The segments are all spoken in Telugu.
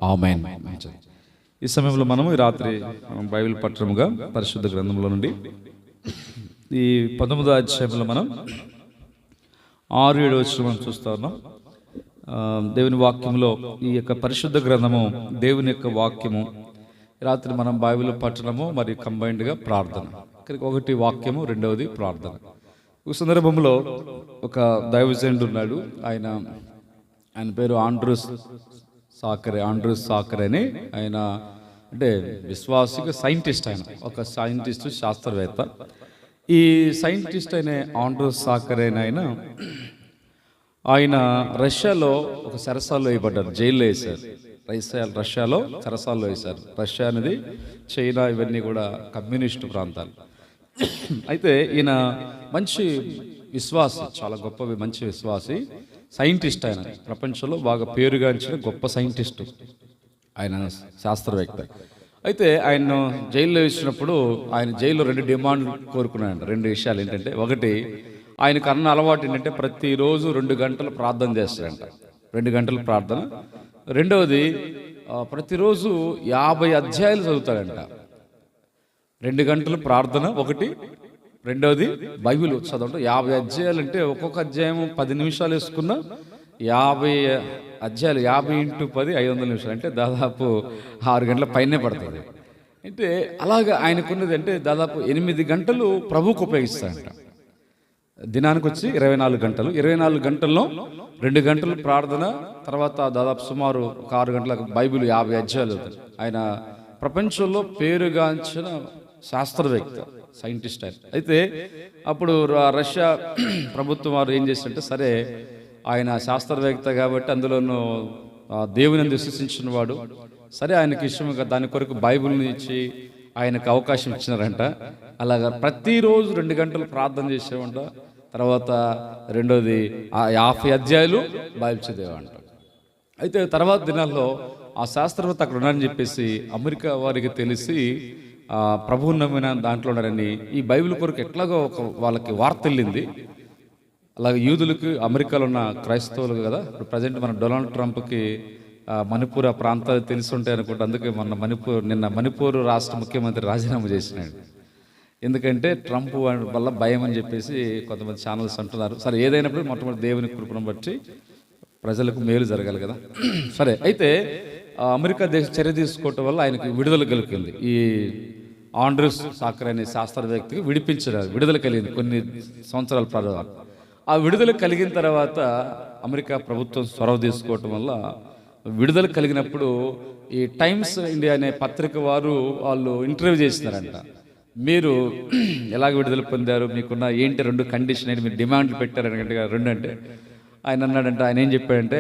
ఆమేన్. ఈ సమయంలో మనము ఈ రాత్రి బైబిల్ పట్టణముగా పరిశుద్ధ గ్రంథంలో నుండి ఈ 19వ అధ్యాయంలో మనం 6-7 వచనం మనం చూస్తా ఉన్నాం. దేవుని వాక్యంలో ఈ యొక్క పరిశుద్ధ గ్రంథము దేవుని యొక్క వాక్యము. రాత్రి మనం బైబిల్ పట్టణము మరియు కంబైన్డ్గా ప్రార్థన. ఒకటి వాక్యము, రెండవది ప్రార్థన. ఒక సందర్భంలో ఒక దైవజనుడు ఉన్నాడు. ఆయన పేరు ఆండ్రూస్ సాకరే అని. ఆయన అంటే విశ్వాసిక సైంటిస్ట్. ఆయన ఒక సైంటిస్ట్, శాస్త్రవేత్త. ఈ సైంటిస్ట్ అయిన ఆండ్రూస్ సాకరే ఆయన రష్యాలో ఒక చెరసాల్లో వేయబడ్డారు, జైల్లో వేశారు. రష్యాలో చెరసాల్లో వేశారు. రష్యా అనేది చైనా, ఇవన్నీ కూడా కమ్యూనిస్టు ప్రాంతాలు. అయితే ఈయన మంచి విశ్వాసి, చాలా గొప్ప మంచి విశ్వాసి, సైంటిస్ట్. ఆయన ప్రపంచంలో బాగా పేరుగాంచిన గొప్ప సైంటిస్టు, ఆయన శాస్త్రవేత్త. అయితే ఆయన్ను జైల్లో వేసినప్పుడు ఆయన జైల్లో 2 డిమాండ్లు కోరుకున్నాడు. 2 విషయాలు ఏంటంటే, ఒకటి ఆయనకు అన్న అలవాటు ఏంటంటే ప్రతిరోజు 2 గంటలు ప్రార్థన చేస్తాడంట. 2 గంటల ప్రార్థన. రెండవది ప్రతిరోజు 50 అధ్యాయాలు చదువుతాడంట. 2 గంటలు ప్రార్థన ఒకటి, రెండవది బైబిల్ చదవడం. 50 అధ్యాయాలు అంటే ఒక్కొక్క అధ్యాయం 10 నిమిషాలు వేసుకున్న 50 అధ్యాయాలు, 50 × 10 500 నిమిషాలు, అంటే దాదాపు 6 గంటల పైనే పడుతుంది. అంటే అలాగా ఆయనకున్నది అంటే దాదాపు 8 గంటలు ప్రభువుకు ఉపయోగిస్తాడంట. దినానికి వచ్చి 24 గంటలు. 24 గంటల్లో 2 గంటలు ప్రార్థన, తర్వాత దాదాపు సుమారు 6 గంటలకు బైబిల్ 50 అధ్యాయాలు అవుతాయి. ఆయన ప్రపంచంలో పేరుగాంచిన శాస్త్రవేత్త, సైంటిస్ట్ ఆయన. అయితే అప్పుడు రష్యా ప్రభుత్వం వారు ఏం చేశారంటే, సరే ఆయన శాస్త్రవేత్త కాబట్టి అందులోనూ దేవుని విశ్వసించిన వాడు, సరే ఆయనకి ఇష్టంగా దాని కొరకు బైబిల్ని ఇచ్చి ఆయనకు అవకాశం ఇచ్చినారంట. అలాగా ప్రతిరోజు 2 గంటలు ప్రార్థన చేసేవంట. తర్వాత రెండోది 50 అధ్యాయాలు బైబిల్ చదివేవంట. అయితే తర్వాత దినాల్లో ఆ శాస్త్రవేత్త అక్కడ ఉన్నారని చెప్పేసి అమెరికా వారికి తెలిసి ప్రభువుని నమ్మిన దాంట్లో ఉన్నారని ఈ బైబిల్ కొరకు ఎట్లాగో వాళ్ళకి వార్త వెళ్ళింది. అలాగే యూదులకు, అమెరికాలో ఉన్న క్రైస్తవులు కదా, ఇప్పుడు ప్రజెంట్ మన డొనాల్డ్ ట్రంప్కి మణిపూర్ ఆ ప్రాంతాలు తెలిసి ఉంటాయి అనుకుంటా. అందుకే నిన్న మణిపూర్ రాష్ట్ర ముఖ్యమంత్రి రాజీనామా చేసినాడు. ఎందుకంటే ట్రంప్ వల్ల భయం అని చెప్పేసి కొంతమంది ఛానల్స్ అంటున్నారు. సరే, ఏదైనప్పుడు మొట్టమొదటి దేవుని కృపను బట్టి ప్రజలకు మేలు జరగాలి కదా. సరే, అయితే అమెరికా దేశం చర్య తీసుకోవటం వల్ల ఆయనకి విడుదల కలిగింది. ఈ ఆండ్రూస్ సాకరే అనే శాస్త్రవేత్తకి విడుదల కలిగింది కొన్ని సంవత్సరాల తర్వాత. ఆ విడుదల కలిగిన తర్వాత అమెరికా ప్రభుత్వం చొరవ తీసుకోవటం వల్ల విడుదల కలిగినప్పుడు ఈ టైమ్స్ ఇండియా అనే పత్రిక వాళ్ళు ఇంటర్వ్యూ చేసినారంట. మీరు ఎలాగ విడుదల పొందారు, మీకున్న ఏంటి 2 కండిషన్ ఏంటి, మీరు డిమాండ్లు పెట్టారనగంటే 2 అంటే ఆయన అన్నాడంటే, ఆయన ఏం చెప్పాడంటే,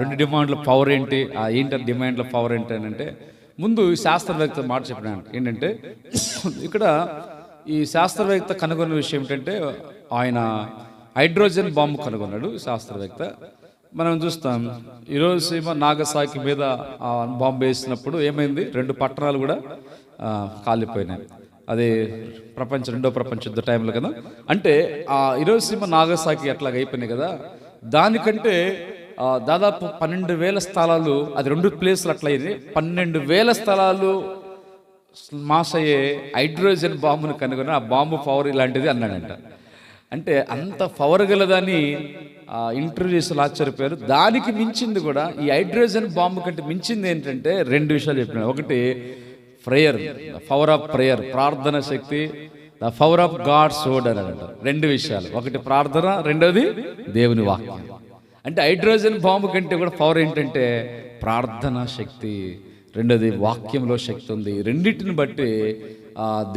2 డిమాండ్ల పవర్ ఏంటి, ఏంటి డిమాండ్ల పవర్ ఏంటి అని అంటే, ముందు శాస్త్రవేత్త మాట చెప్పినాడు. ఏంటంటే, ఇక్కడ ఈ శాస్త్రవేత్త కనుగొన్న విషయం ఏంటంటే, ఆయన హైడ్రోజన్ బాంబు కనుగొన్నాడు శాస్త్రవేత్త. మనం చూస్తాం హిరోషిమా నాగసాకి మీద ఆ బాంబు వేసినప్పుడు ఏమైంది, 2 పట్టణాలు కూడా కాలిపోయినాయి. అది రెండో ప్రపంచ యుద్ధ టైంలో కదా. అంటే ఆ హిరోషిమా నాగసాకి అట్లాగ అయిపోయినాయి కదా, దానికంటే దాదాపు 12,000 స్థలాలు, అది 2 ప్లేసులు అట్లా అయింది. 12,000 స్థలాలు మాస్ అయ్యే హైడ్రోజన్ బాంబును కనుగొని ఆ బాంబు పవర్ ఇలాంటిది అన్నాడంట. అంటే అంత పవర్ గలదని ఇంటర్వ్యూ చేసి ఆశ్చర్యపోయారు. దానికి మించింది కూడా ఈ హైడ్రోజన్ బాంబు కంటే మించింది ఏంటంటే 2 విషయాలు చెప్పినాడు. ఒకటి prayer, the power of prayer, ప్రార్థన శక్తి, the power of God's word అని అంటారు. 2 విషయాలు, ఒకటి ప్రార్థన, రెండోది దేవుని వాక్యం. అంటే హైడ్రోజన్ బాంబు కంటే కూడా పవర్ ఏంటంటే ప్రార్థన శక్తి, రెండోది వాక్యంలో శక్తి ఉంది. రెండింటిని బట్టి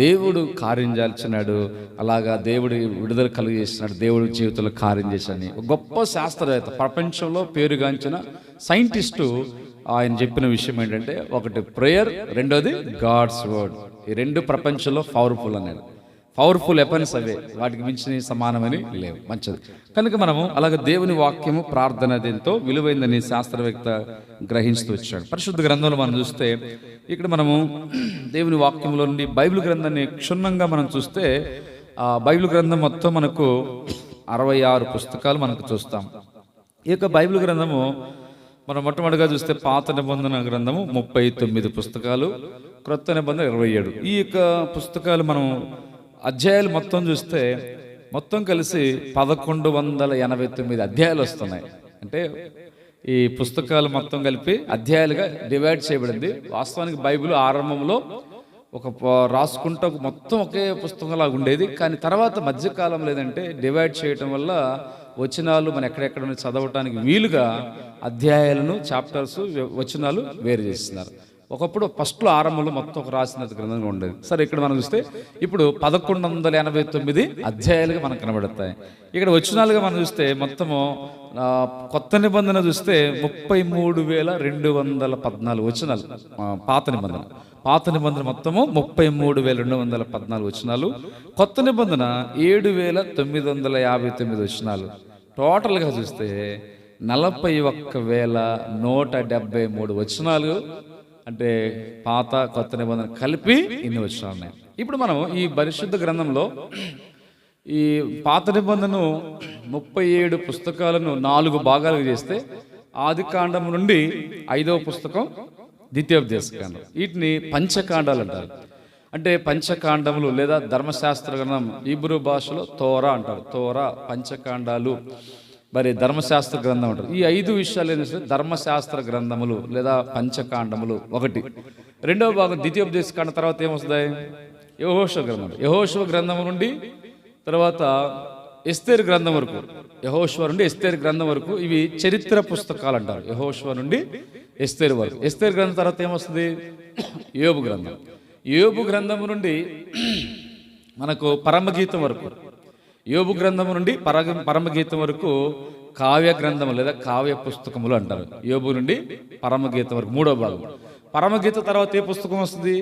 దేవుడు కార్యం చేస్తున్నాడు. అలాగా దేవుడు విడుదల కలిగజేస్తున్నాడు, దేవుడు జీవితంలో కార్యం చేశాడని గొప్ప శాస్త్రవేత్త, ప్రపంచంలో పేరుగాంచిన సైంటిస్టు ఆయన చెప్పిన విషయం ఏంటంటే, ఒకటి ప్రేయర్, రెండోది గాడ్స్ వర్డ్. ఈ 2 ప్రపంచంలో పవర్ఫుల్ అన్నాడు. పవర్ఫుల్ వెపన్స్ అవే, వాటికి మించిన సమానమని లేవు. మంచిది. కనుక మనము అలాగే దేవుని వాక్యము, ప్రార్థన దీంతో విలువైందని శాస్త్రవేత్త గ్రహిస్తూ వచ్చాడు. పరిశుద్ధ గ్రంథంలో మనం చూస్తే, ఇక్కడ మనము దేవుని వాక్యంలో నుండి బైబిల్ గ్రంథాన్ని క్షుణ్ణంగా మనం చూస్తే, బైబిల్ గ్రంథం మొత్తం మనకు 66 పుస్తకాలు మనకు చూస్తాం. ఈ యొక్క బైబిల్ గ్రంథము మనం మొట్టమొదటిగా చూస్తే పాత నిబంధన గ్రంథము 39 పుస్తకాలు, క్రొత్త నిబంధన 27. ఈ యొక్క పుస్తకాలు మనం అధ్యాయాలు మొత్తం చూస్తే మొత్తం కలిసి 1189 అధ్యాయాలు వస్తున్నాయి. అంటే ఈ పుస్తకాలు మొత్తం కలిపి అధ్యాయాలుగా డివైడ్ చేయబడింది. వాస్తవానికి బైబిల్ ఆరంభంలో రాసుకుంటూ మొత్తం ఒకే పుస్తకంలాగా ఉండేది. కానీ తర్వాత మధ్యకాలంలో ఏదంటే డివైడ్ చేయటం వల్ల వచనాలు మనం ఎక్కడెక్కడ చదవటానికి వీలుగా అధ్యాయాలను, చాప్టర్స్, వచనాలు వేరు చేస్తున్నారు. ఒకప్పుడు ఫస్ట్లో ఆరంభంలో మొత్తం ఒక రాసిన గ్రంథంగా ఉండేది. సరే, ఇక్కడ మనం చూస్తే ఇప్పుడు 1189 అధ్యాయాలుగా మనకు కనబడతాయి. ఇక్కడ వచనాలుగా మనం చూస్తే మొత్తము కొత్త నిబంధన చూస్తే 33,214 వచనాలు. పాత నిబంధన మొత్తము 33,214 వచనాలు. కొత్త నిబంధన 7,959 వచనాలు. టోటల్గా చూస్తే 41,173 వచనాలు. అంటే పాత కొత్త నిబంధన కలిపి ఇన్ని వచనాలు ఉన్నాయి. ఇప్పుడు మనం ఈ పరిశుద్ధ గ్రంథంలో ఈ పాత నిబంధనను 37 పుస్తకాలను 4 భాగాలుగా చేస్తే ఆది కాండం నుండి 5వ పుస్తకం ద్వితీయోపదేశకాండం, వీటిని పంచకాండాలు అంటారు. అంటే పంచకాండములు లేదా ధర్మశాస్త్ర గ్రంథం, హీబ్రూ భాషలో తోరా అంటారు. తోరా, పంచకాండాలు, మరి ధర్మశాస్త్ర గ్రంథం అంటారు. ఈ 5 విషయాలు ఏంటంటే ధర్మశాస్త్ర గ్రంథములు లేదా పంచకాండములు ఒకటి. రెండవ భాగం ద్వితీయోపదేశకాండం తర్వాత ఏమొస్తాయి? యెహోషువ గ్రంథం. యెహోషువ గ్రంథం నుండి తర్వాత ఎస్తేరు గ్రంథం వరకు, యెహోషువ నుండి ఎస్తేరు గ్రంథం వరకు ఇవి చరిత్ర పుస్తకాలు అంటారు. యెహోషువ నుండి ఎస్తేరు వరకు. ఎస్తేరు గ్రంథం తర్వాత ఏమొస్తుంది? యోబు గ్రంథం. యోబు గ్రంథం నుండి మనకు పరమగీతం వరకు, యోబు గ్రంథం నుండి పరమగీతం వరకు కావ్య గ్రంథము లేదా కావ్య పుస్తకములు అంటారు. యోబు నుండి పరమగీతం వరకు 3వ భాగం. పరమగీతం తర్వాత ఏ పుస్తకం వస్తుంది?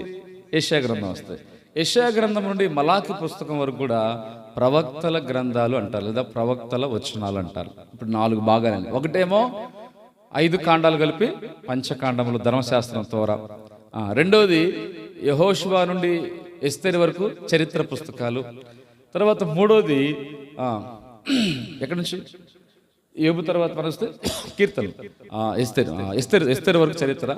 యెషయా గ్రంథం వస్తుంది. యెషయా గ్రంథం నుండి మలాకి పుస్తకం వరకు కూడా ప్రవక్తల గ్రంథాలు అంటారు లేదా ప్రవక్తల వచనాలు అంటారు. ఇప్పుడు 4 భాగాలు. ఒకటేమో 5 కాండాలు కలిపి పంచకాండములు, ధర్మశాస్త్రం, తోరా. రెండవది యెహోషువ నుండి ఎస్తేరు వరకు చరిత్ర పుస్తకాలు. తర్వాత 3వది ఎక్కడి నుంచి? యోబు తర్వాత మనం వస్తే కీర్తనలు, ఎస్తేరు వరకు చరిత్ర.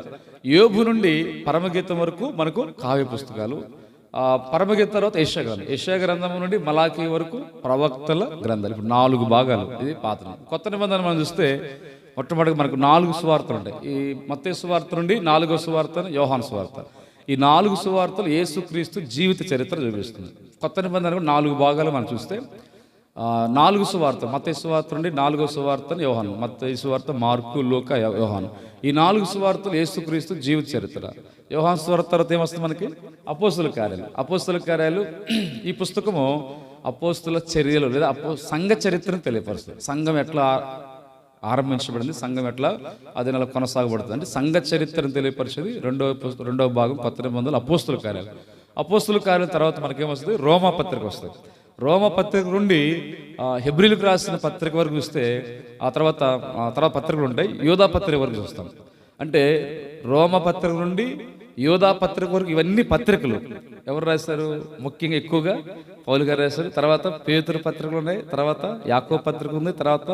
యోబు నుండి పరమగీతం వరకు మనకు కావ్య పుస్తకాలు. పరమగీతం తర్వాత యెషయా గ్రంథం. యెషయా గ్రంథం నుండి మలాకి వరకు ప్రవక్తల గ్రంథాలు. ఇప్పుడు 4 భాగాలు. ఇది పాత. కొత్త నిబంధన మనం చూస్తే మొట్టమొదటిగా మనకు 4 సువార్తలు ఉంటాయి. ఈ మత్తయి సువార్త నుండి 4వ సువార్త యోహాను సువార్త. ఈ 4 సువార్తలు యేసుక్రీస్తు జీవిత చరిత్ర చూపిస్తుంది. కొత్త నిబంధన 4 భాగాలు మనం చూస్తే 4 సువార్త, మత్తయి సువార్త నుండి 4వ సువార్త యోహాను, మత్తయి సువార్త, మార్కు, లూకా, యోహాను. ఈ 4 సువార్తలు యేసుక్రీస్తు జీవిత చరిత్ర. యోహాను సువార్త తర్వాత ఏమొస్తుంది మనకి? అపోస్తుల కార్యాలు. అపోస్తుల కార్యాలు ఈ పుస్తకము అపోస్తుల చర్యలు లేదా సంఘ చరిత్రను తెలియపరుస్తుంది. సంఘం ఎట్లా ఆరంభించబడింది, సంఘం ఎట్లా అది నెల కొనసాగబడుతుంది అంటే సంఘ చరిత్రను తెలియపరిచేది రెండవ భాగం కొత్త నిబంధనలు అపోస్తుల కార్యాలు. అపోస్తుల కార్యాల తర్వాత మనకేమొస్తుంది? రోమా పత్రిక వస్తుంది. రోమా పత్రిక నుండి హెబ్రీలకు రాసిన పత్రిక వరకు చూస్తే ఆ తర్వాత పత్రికలు ఉంటాయి. యోధా పత్రిక వరకు చూస్తాం. అంటే రోమా పత్రిక నుండి యోధా పత్రిక వరకు ఇవన్నీ పత్రికలు ఎవరు రాశారు? ముఖ్యంగా ఎక్కువగా పౌలు గారు రాశారు. తర్వాత పేతురు పత్రికలు ఉన్నాయి, తర్వాత యాకోబు పత్రిక ఉంది, తర్వాత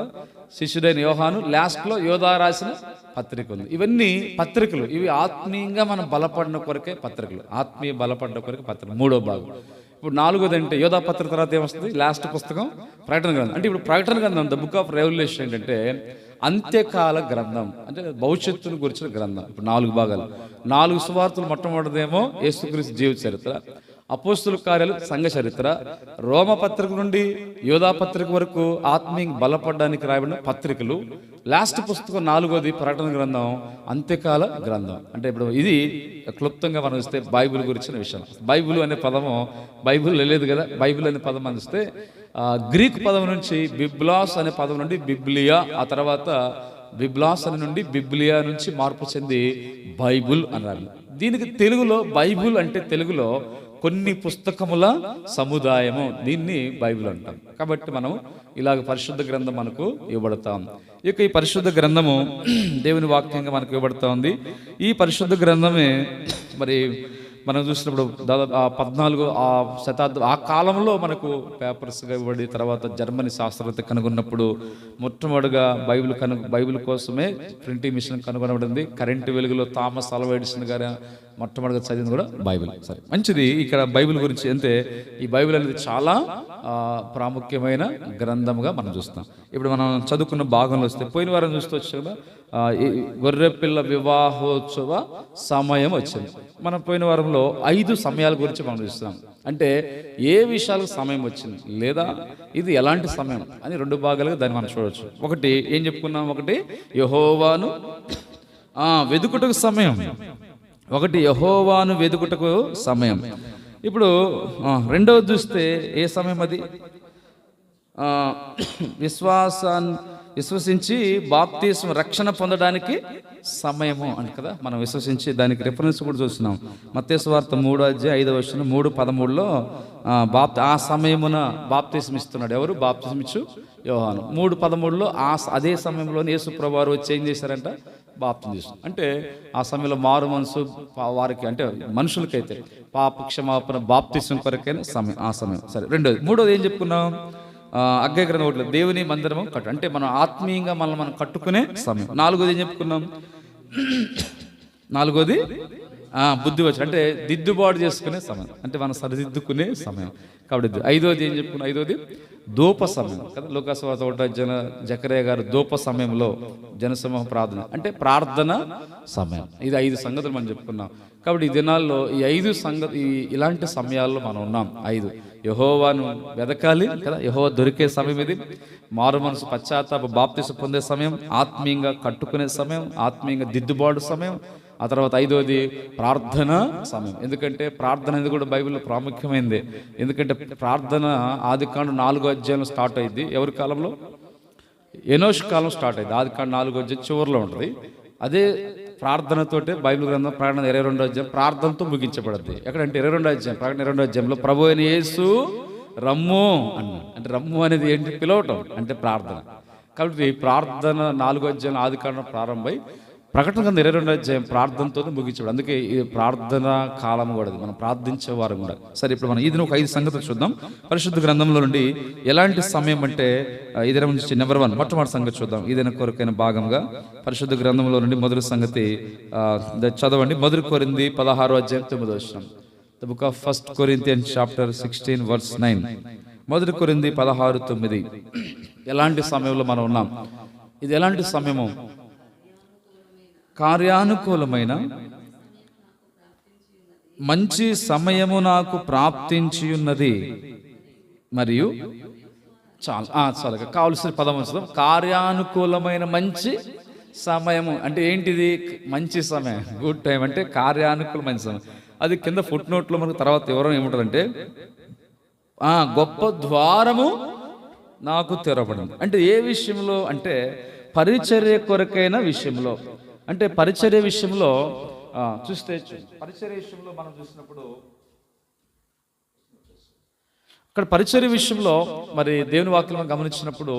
శిష్యుడైన యోహాను, లాస్ట్లో యోధా రాసిన పత్రిక ఉంది. ఇవన్నీ పత్రికలు. ఇవి ఆత్మీయంగా మనం బలపడిన కొరకే పత్రికలు. ఆత్మీయ బలపడిన కొరకే పత్రిక. 3వ భాగం. ఇప్పుడు 4వది అంటే యోధా పత్రిక తర్వాత ఏమొస్తుంది? లాస్ట్ పుస్తకం ప్రకటన గ్రంథం. అంటే ఇప్పుడు ప్రకటన గ్రంథం, ద బుక్ ఆఫ్ రెవల్యూషన్ ఏంటంటే అంత్యకాల గ్రంథం, అంటే భవిష్యత్తును గురించిన గ్రంథం. ఇప్పుడు 4 భాగాలు. 4 సువార్తలు. మొట్టమొదటిదేమో యేసుక్రీస్తు జీవిత చరిత్ర, అపోస్తుల కార్యాలు సంఘ చరిత్ర, రోమ పత్రిక నుండి యోధా పత్రిక వరకు ఆత్మీయంగా బలపడడానికి రాయబడిన పత్రికలు. లాస్ట్ పుస్తకం 4వది ప్రకటన గ్రంథం, అంత్యకాల గ్రంథం. అంటే ఇప్పుడు ఇది క్లుప్తంగా మనం చూస్తే బైబిల్ గురించిన విషయం. బైబిల్ అనే పదము బైబిల్ లేదు కదా. బైబిల్ అనే పదం అందిస్తే గ్రీక్ పదం నుంచి బిబ్లాస్ అనే పదం నుండి బిబ్లియా, ఆ తర్వాత బిబ్లాస్ అని నుండి బిబ్లియా నుంచి మార్పు చెంది బైబుల్ అన్నారు. దీనికి తెలుగులో బైబుల్ అంటే తెలుగులో కొన్ని పుస్తకముల సముదాయము, దీన్ని బైబిల్ అంటాం. కాబట్టి మనం ఇలాగ పరిశుద్ధ గ్రంథం మనకు ఇవ్వబడతాం. ఇక ఈ పరిశుద్ధ గ్రంథము దేవుని వాక్యంగా మనకు ఇవ్వబడతా ఉంది. ఈ పరిశుద్ధ గ్రంథమే మరి మనం చూసినప్పుడు దాదాపు 14 శతాబ్దం ఆ కాలంలో మనకు పేపర్స్గా ఇవ్వబడి, తర్వాత జర్మనీ శాస్త్రవేత్త కనుగొన్నప్పుడు మొట్టమొదటిగా బైబిల్ కోసమే ప్రింటింగ్ మిషన్ కనుగొనబడింది. కరెంటు వెలుగులో థామస్ అల్వా ఎడిసన్ గారు మొట్టమొదటిగా చదివింది కూడా బైబిల్. సరే, మంచిది. ఇక్కడ బైబిల్ గురించి అంటే ఈ బైబిల్ అనేది చాలా ప్రాముఖ్యమైన గ్రంథంగా మనం చూస్తాం. ఇప్పుడు మనం చదువుకున్న భాగంలో వస్తే, పోయిన వారం చూస్తూ వచ్చాం కదా, గొర్రెపిల్ల వివాహోత్సవ సమయం వచ్చింది. మనం పోయిన వారంలో 5 సమయాల గురించి మనం చూస్తాం. అంటే ఏ విషయాలకు సమయం వచ్చింది, లేదా ఇది ఎలాంటి సమయం అని 2 భాగాలుగా దాన్ని మనం చూడవచ్చు. ఒకటి ఏం చెప్పుకున్నాం, ఒకటి యెహోవాను వెదుకుటకు సమయం, ఒకటి యెహోవాను వెదుకుటకు సమయం. ఇప్పుడు రెండవది చూస్తే ఏ సమయం అది, విశ్వసించి బాప్తిస్మ రక్షణ పొందడానికి సమయము అని కదా మనం విశ్వసించి, దానికి రిఫరెన్స్ కూడా చూస్తున్నాం. మత్తయి సువార్త 3:5 3:13లో ఆ సమయమున బాప్తిస్మ ఇస్తున్నాడు. ఎవరు? బాప్తిస్మ ఇచ్చు యోహాను. 3:13లో అదే సమయంలో యేసు ప్రభువారు వచ్చి ఏం చేశారంట, బాప్తిస్మ. అంటే ఆ సమయంలో మారు మనసు వారికి, అంటే మనుషులకైతే పాప క్షమాపణ బాప్తిస్మ కొరకైన సమయం, ఆ సమయం. సరే, మూడోది ఏం చెప్పుకున్నాం, అగ్గై గ్రంథం 1 దేవుని మందిరము కట్టు, అంటే మనం ఆత్మీయంగా మనం కట్టుకునే సమయం. 4వది ఏం చెప్పుకున్నాం, 4వది బుద్ధి వచ్చి, అంటే దిద్దుబాటు చేసుకునే సమయం, అంటే మనం సరిదిద్దుకునే సమయం. కాబట్టి 5వది ఏం చెప్పుకున్నాం, 5వది ధూప సమయం కదా. లూకా సువార్త 1 జకరియా గారు ధూప సమయంలో జనసమూహ ప్రార్థన, అంటే ప్రార్థన సమయం. ఇది 5 సంగతులు మనం చెప్పుకున్నాం. కాబట్టి ఈ దినాల్లో ఈ 5 ఇలాంటి సమయాల్లో మనం ఉన్నాం. 5 యెహోవాను వెదకాలి కదా, యెహోవా దొరికే సమయం ఇది. మారు మనసు పశ్చాత్తాప బాప్తిస్మ పొందే సమయం, ఆత్మీయంగా కట్టుకునే సమయం, ఆత్మీయంగా దిద్దుబాటు సమయం. ఆ తర్వాత 5వది ప్రార్థన సమయం. ఎందుకంటే ప్రార్థన అనేది కూడా బైబిల్లో ప్రాముఖ్యమైనది. ఎందుకంటే ప్రార్థన ఆదికాండం 4వ అధ్యాయంలో స్టార్ట్ అయింది. ఎవరి కాలంలో? ఎనోష్ కాలం స్టార్ట్ అయింది. ఆదికాండం 4వ అధ్యాయం చివరిలో ఉంటుంది. అదే ప్రార్థనతోటే బైబిల్ గ్రంథం ప్రకటన 22వ అధ్యాయం ప్రార్థనతో ముగించబడింది. ఎక్కడంటే 22వ అధ్యాయం, ప్రకటన 22వ అధ్యాయంలో ప్రభు అయిన యేసు రమ్ము అన్నాడు. అంటే రమ్ము అనేది ఏంటి? పిలవటం, అంటే ప్రార్థన. కాబట్టి ప్రార్థన 4వ అధ్యాయం ఆదికాండం ప్రారంభమై ప్రకటన గ్రంథం 22వ అధ్యాయం ప్రార్థనతో ముగించబడి, అందుకే ఈ ప్రార్థన కాలం కూడా మనం ప్రార్థించే వారం కూడా. సరే, ఇప్పుడు మనం ఇది ఒక 5 సంగతులు చూద్దాం పరిశుద్ధ గ్రంథంలో నుండి. ఎలాంటి సమయం అంటే ఇదే నుంచి నెంబర్ 1 మొట్టమొదటి సంగతి చూద్దాం. ఇదైనా కొరకైన భాగంగా పరిశుద్ధ గ్రంథంలో నుండి మొదటి సంగతి చదవండి. 1 కొరింథీ 16వ అధ్యాయం 9వ వచనం. The book of 1 Corinthians chapter 16 verse 9. 1 కొరింథీ 16:9. ఎలాంటి సమయంలో మనం ఉన్నాం? ఇది ఎలాంటి సమయము? కార్యానుకూలమైన మంచి సమయము నాకు ప్రాప్తించి ఉన్నది, మరియు చాలా కావలసిన పదం వస్తుంది. కార్యానుకూలమైన మంచి సమయము అంటే ఏంటిది? మంచి సమయం, గుడ్ టైం, అంటే కార్యానుకూల మంచి సమయం. అది కింద ఫుట్ నోట్లో మనకు తర్వాత వివరం ఏముంటుందంటే, గొప్ప ద్వారము నాకు తెరవబడింది. అంటే ఏ విషయంలో అంటే పరిచర్య కొరకైన విషయంలో, అంటే పరిచర్య విషయంలో చూస్తే, పరిచర్య విషయంలో మనం చూసినప్పుడు అక్కడ పరిచర్య విషయంలో మరి దేవుని వాక్యం గమనించినప్పుడు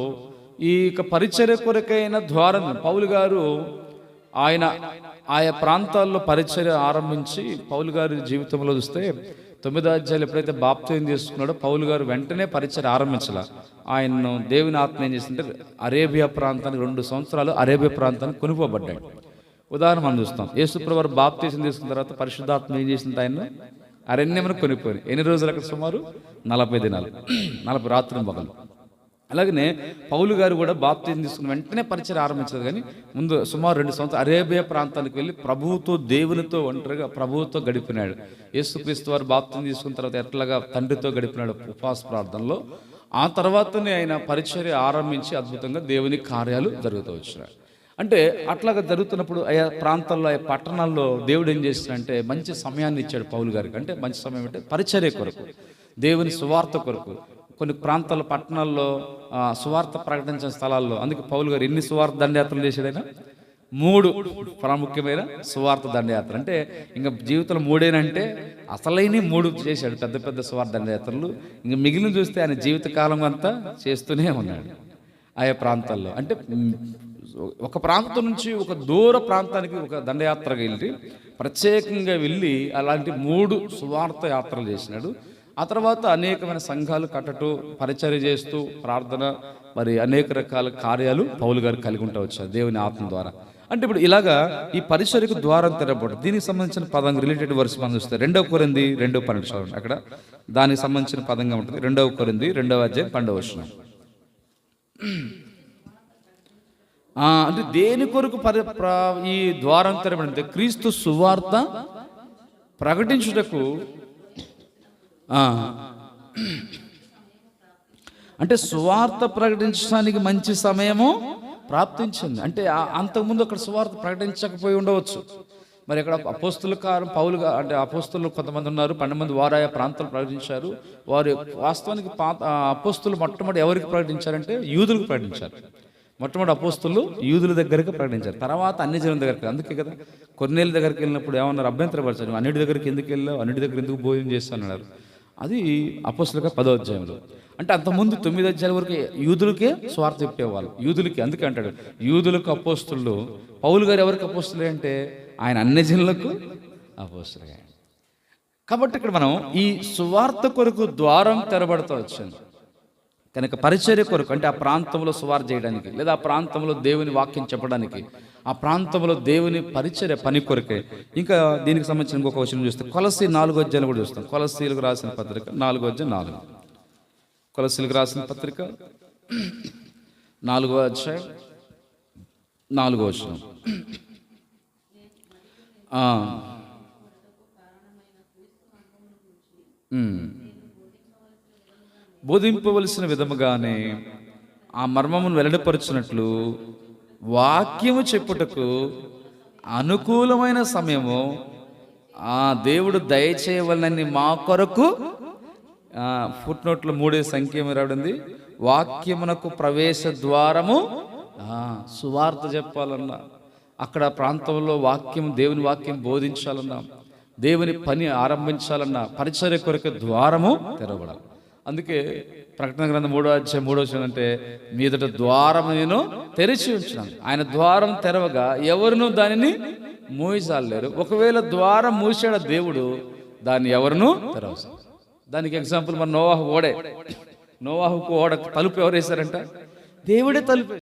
ఈ పరిచర్య కొరకైన ద్వారం పౌలు గారు ఆయా ప్రాంతాల్లో పరిచర్య ఆరంభించి, పౌలు గారి జీవితంలో చూస్తే 9వ అధ్యాయం ఎప్పుడైతే బాప్తిస్మం తీసుకున్నాడో పౌలు గారు వెంటనే పరిచర్య ఆరంభించాల. ఆయన్ను దేవుని ఆత్మ ఏం చేసిందంటే అరేబియా ప్రాంతానికి 2 సంవత్సరాలు అరేబియా ప్రాంతానికి కొనుక్కోబడ్డాడు. ఉదాహరణ మనం చూస్తాం. యేసుప్రభువు వారు బాప్తిస్మం తీసుకున్న తర్వాత పరిశుద్ధాత్మ ఏం చేసింది? ఆయన అరణ్యమును కొనిపోయి ఎన్ని రోజులు అక్కడ? సుమారు 40 దినాలు, 40 రాత్రులు పగలు. అలాగనే పౌలు గారు కూడా బాప్తిస్మం తీసుకున్న వెంటనే పరిచర్య ఆరంభించదు, కానీ ముందు సుమారు 2 సంవత్సరాలు అరేబియా ప్రాంతానికి వెళ్ళి ప్రభువుతో, దేవునితో ఒంటరిగా ప్రభువుతో గడిపినాడు. యేసుక్రీస్తు వారు బాప్తిస్మం తీసుకున్న తర్వాత ఎట్లాగా తండ్రితో గడిపినాడు ఉపవాస ప్రార్థనలో. ఆ తర్వాతనే ఆయన పరిచర్య ఆరంభించి అద్భుతంగా దేవుని కార్యాలు జరుగుతూ వచ్చినాడు. అంటే అట్లాగా జరుగుతున్నప్పుడు ఆయా ప్రాంతాల్లో, ఆయా పట్టణాల్లో దేవుడు ఏం చేస్తున్నాడంటే మంచి సమయాన్ని ఇచ్చాడు పౌలు గారికి. అంటే మంచి సమయం అంటే పరిచర్య కొరకు, దేవుని సువార్త కొరకు. కొన్ని ప్రాంతాల పట్టణాల్లో సువార్త ప్రకటించిన స్థలాల్లో, అందుకే పౌలు గారు ఎన్ని సువార్త దండయాత్రలు చేశాడైనా? 3 ప్రాముఖ్యమైన సువార్త దండయాత్ర. అంటే ఇంకా జీవితంలో 3 అసలైన 3 చేశాడు, పెద్ద పెద్ద సువార్త దండయాత్రలు. ఇంకా మిగిలిన చూస్తే ఆయన జీవితకాలం అంతా చేస్తూనే ఉన్నాడు ఆయా ప్రాంతాల్లో. అంటే ఒక ప్రాంతం నుంచి ఒక దూర ప్రాంతానికి ఒక దండయాత్రగా వెళ్ళి ప్రత్యేకంగా వెళ్ళి అలాంటి 3 సువార్త యాత్రలు చేసినాడు. ఆ తర్వాత అనేకమైన సంఘాలు కట్టటు, పరిచర్య చేస్తూ, ప్రార్థన, మరి అనేక రకాల కార్యాలు పౌలు గారు కలిగి ఉంటా వచ్చారు దేవుని ఆత్మ ద్వారా. అంటే ఇప్పుడు ఇలాగా ఈ పరిచర్యకు ద్వారం తెరపడం, దీనికి సంబంధించిన పదంగా రిలేటెడ్ వర్స్ మనం చూస్తే 2 కొరింథీ 2:12 చదవండి. అక్కడ దానికి సంబంధించిన పదంగా ఉంటుంది. 2 కొరింథీ 2:12. అంటే దేని కొరకు ఈ ద్వారం తెరబడింది? క్రీస్తు సువార్త ప్రకటించుటకు. అంటే సువార్త ప్రకటించడానికి మంచి సమయము ప్రాప్తించింది. అంటే అంతకుముందు అక్కడ సువార్త ప్రకటించకపోయి ఉండవచ్చు. మరి అక్కడ అపోస్తుల కాలం పౌలుగా, అంటే అపోస్తులు కొంతమంది ఉన్నారు, 12 మంది వారు ఆయా ప్రాంతాలు ప్రకటించారు. వారు వాస్తవానికి అపోస్తులు మొట్టమొదటి ఎవరికి ప్రకటించారంటే యూదులకు ప్రకటించారు. మొట్టమొదటి అపోస్తులు యూదుల దగ్గరికి ప్రకటించారు, తర్వాత అన్ని జనుల దగ్గరికి. అందుకే కదా కొర్నేలి దగ్గరికి వెళ్ళినప్పుడు ఏమన్నారు? అభ్యంతరపరిచారు, అన్నిటి దగ్గరికి ఎందుకు వెళ్ళావు, అన్నిటి దగ్గర ఎందుకు భోజనం చేస్తాను అన్నారు. అది అపోస్తులుగా 10వ అధ్యాయంలో. అంటే అంతకుముందు 9 అధ్యాయాల వరకు యూదులకే స్వార్థ చెప్పేవాళ్ళు, యూదులకి. అందుకే అంటాడు యూదులకు అపోస్తులు. పౌలు గారు ఎవరికి అపోస్తులే అంటే ఆయన అన్ని జనులకు అపోస్తులుగా. కాబట్టి ఇక్కడ మనం ఈ సువార్త కొరకు ద్వారం తెరబడుతూ వచ్చింది కనుక పరిచర్య కొరకు, అంటే ఆ ప్రాంతంలో సువార్త చేయడానికి, లేదా ఆ ప్రాంతంలో దేవుని వాక్యం చెప్పడానికి, ఆ ప్రాంతంలో దేవుని పరిచర్య పని కొరకే. ఇంకా దీనికి సంబంధించిన ఇంకొక వచనం చూస్తే కొలస్సీ 4వ అధ్యాయం కూడా చూస్తాం. కొలస్సీలకు రాసిన పత్రిక 4వ అధ్యాయం 4. కొలస్సీలకు రాసిన పత్రిక 4వ అధ్యాయం 4వ వచనం. బోధింపవలసిన విధముగానే ఆ మర్మమును వెల్లడిపరుచినట్లు వాక్యము చెప్పుటకు అనుకూలమైన సమయము ఆ దేవుడు దయచేయవలనని మా కొరకు, ఫుట్నోట్లో 3 సంఖ్య రాబడింది, వాక్యమునకు ప్రవేశ ద్వారము. సువార్త చెప్పాలన్నా, అక్కడ ప్రాంతంలో వాక్యం, దేవుని వాక్యం బోధించాలన్నా, దేవుని పని ఆరంభించాలన్నా పరిచర్య కొరకు ద్వారము తెరవబడాలి. అందుకే ప్రకటన గ్రంథం 3వ అధ్యాయం 3వ వచనం అంటే మీదట ద్వారం నేను తెరిచి ఉంచున్నాను. ఆయన ద్వారం తెరవగా ఎవరునూ దానిని మూయజాలేరు. ఒకవేళ ద్వారం మూసాడు దేవుడు, దాన్ని ఎవరునూ తెరవరు. దానికి ఎగ్జాంపుల్ మన నోవాహు ఓడే. నోవాహుకు ఓడ తలుపు ఎవరు వేశారంట? దేవుడే తలుపు.